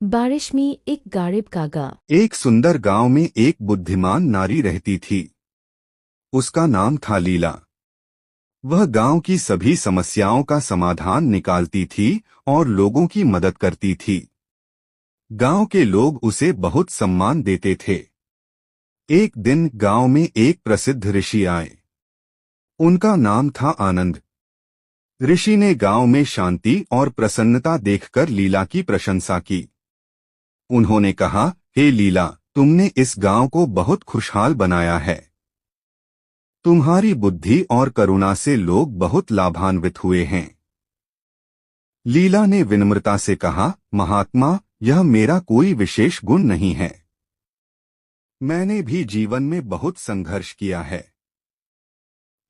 बारिश में एक गारिब का गाँव। एक सुंदर गांव में एक बुद्धिमान नारी रहती थी। उसका नाम था लीला। वह गांव की सभी समस्याओं का समाधान निकालती थी और लोगों की मदद करती थी। गांव के लोग उसे बहुत सम्मान देते थे। एक दिन गांव में एक प्रसिद्ध ऋषि आए। उनका नाम था आनंद। ऋषि ने गांव में शांति और प्रसन्नता देखकर लीला की प्रशंसा की। उन्होंने कहा, हे लीला, तुमने इस गांव को बहुत खुशहाल बनाया है। तुम्हारी बुद्धि और करुणा से लोग बहुत लाभान्वित हुए हैं। लीला ने विनम्रता से कहा, महात्मा, यह मेरा कोई विशेष गुण नहीं है। मैंने भी जीवन में बहुत संघर्ष किया है।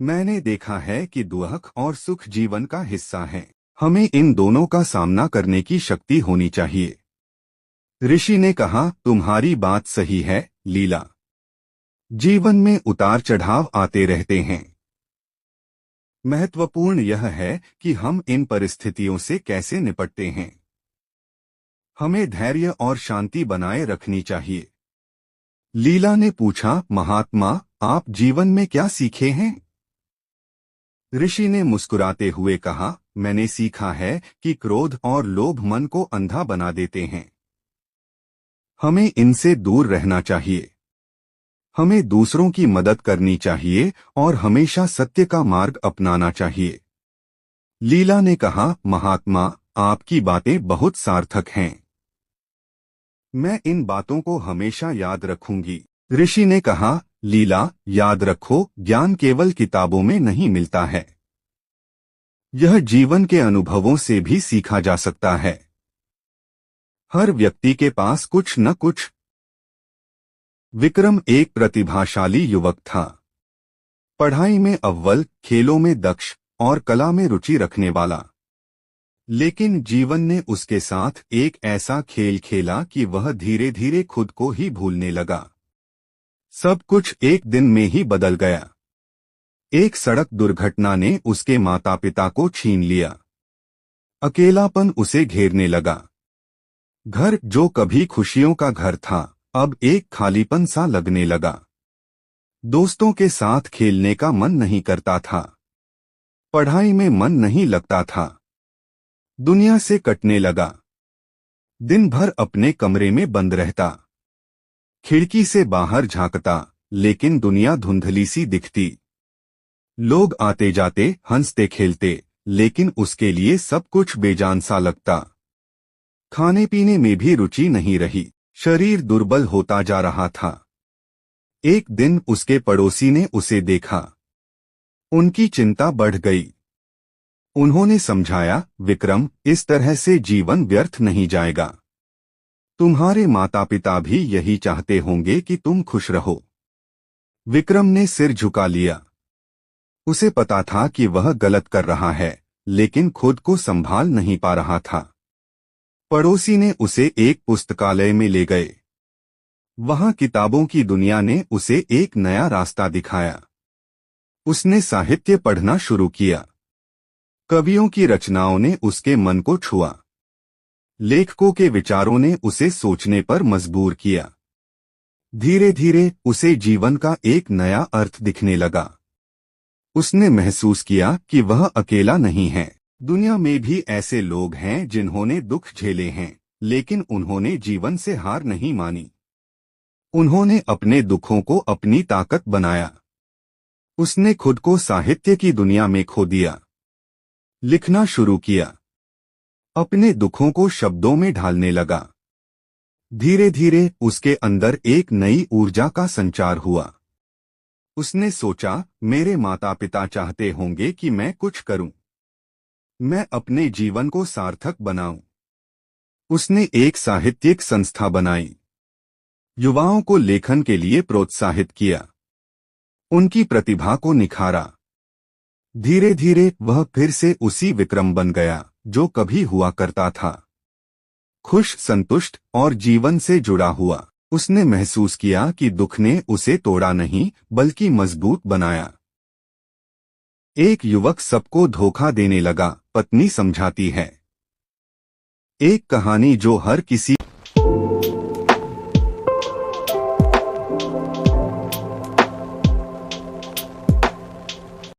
मैंने देखा है कि दुख और सुख जीवन का हिस्सा है। हमें इन दोनों का सामना करने की शक्ति होनी चाहिए। ऋषि ने कहा, तुम्हारी बात सही है, लीला। जीवन में उतार चढ़ाव आते रहते हैं। महत्वपूर्ण यह है कि हम इन परिस्थितियों से कैसे निपटते हैं। हमें धैर्य और शांति बनाए रखनी चाहिए। लीला ने पूछा, महात्मा, आप जीवन में क्या सीखे हैं? ऋषि ने मुस्कुराते हुए कहा, मैंने सीखा है कि क्रोध और लोभ मन को अंधा बना देते हैं। हमें इनसे दूर रहना चाहिए। हमें दूसरों की मदद करनी चाहिए और हमेशा सत्य का मार्ग अपनाना चाहिए। लीला ने कहा, महात्मा, आपकी बातें बहुत सार्थक हैं। मैं इन बातों को हमेशा याद रखूंगी। ऋषि ने कहा, लीला, याद रखो, ज्ञान केवल किताबों में नहीं मिलता है। यह जीवन के अनुभवों से भी सीखा जा सकता है। हर व्यक्ति के पास कुछ न कुछ। विक्रम एक प्रतिभाशाली युवक था। पढ़ाई में अव्वल, खेलों में दक्ष और कला में रुचि रखने वाला। लेकिन जीवन ने उसके साथ एक ऐसा खेल खेला कि वह धीरे धीरे खुद को ही भूलने लगा। सब कुछ एक दिन में ही बदल गया। एक सड़क दुर्घटना ने उसके माता पिता को छीन लिया। अकेलापन उसे घेरने लगा। घर जो कभी खुशियों का घर था, अब एक खालीपन सा लगने लगा। दोस्तों के साथ खेलने का मन नहीं करता था। पढ़ाई में मन नहीं लगता था। दुनिया से कटने लगा। दिन भर अपने कमरे में बंद रहता। खिड़की से बाहर झांकता, लेकिन दुनिया धुंधली सी दिखती। लोग आते जाते, हंसते खेलते, लेकिन उसके लिए सब कुछ बेजान सा लगता। खाने पीने में भी रुचि नहीं रही। शरीर दुर्बल होता जा रहा था। एक दिन उसके पड़ोसी ने उसे देखा। उनकी चिंता बढ़ गई। उन्होंने समझाया, विक्रम, इस तरह से जीवन व्यर्थ नहीं जाएगा। तुम्हारे माता पिता भी यही चाहते होंगे कि तुम खुश रहो। विक्रम ने सिर झुका लिया। उसे पता था कि वह गलत कर रहा है, लेकिन खुद को संभाल नहीं पा रहा था। पड़ोसी ने उसे एक पुस्तकालय में ले गए। वहां किताबों की दुनिया ने उसे एक नया रास्ता दिखाया। उसने साहित्य पढ़ना शुरू किया। कवियों की रचनाओं ने उसके मन को छुआ। लेखकों के विचारों ने उसे सोचने पर मजबूर किया। धीरे धीरे उसे जीवन का एक नया अर्थ दिखने लगा। उसने महसूस किया कि वह अकेला नहीं है। दुनिया में भी ऐसे लोग हैं जिन्होंने दुख झेले हैं, लेकिन उन्होंने जीवन से हार नहीं मानी। उन्होंने अपने दुखों को अपनी ताकत बनाया। उसने खुद को साहित्य की दुनिया में खो दिया। लिखना शुरू किया। अपने दुखों को शब्दों में ढालने लगा। धीरे धीरे उसके अंदर एक नई ऊर्जा का संचार हुआ। उसने सोचा, मेरे माता पिता चाहते होंगे कि मैं कुछ करूं। मैं अपने जीवन को सार्थक बनाऊं। उसने एक साहित्यिक संस्था बनाई। युवाओं को लेखन के लिए प्रोत्साहित किया। उनकी प्रतिभा को निखारा। धीरे धीरे वह फिर से उसी विक्रम बन गया जो कभी हुआ करता था। खुश, संतुष्ट और जीवन से जुड़ा हुआ। उसने महसूस किया कि दुख ने उसे तोड़ा नहीं, बल्कि मजबूत बनाया। एक युवक सबको धोखा देने लगा, पत्नी समझाती है। एक कहानी जो हर किसी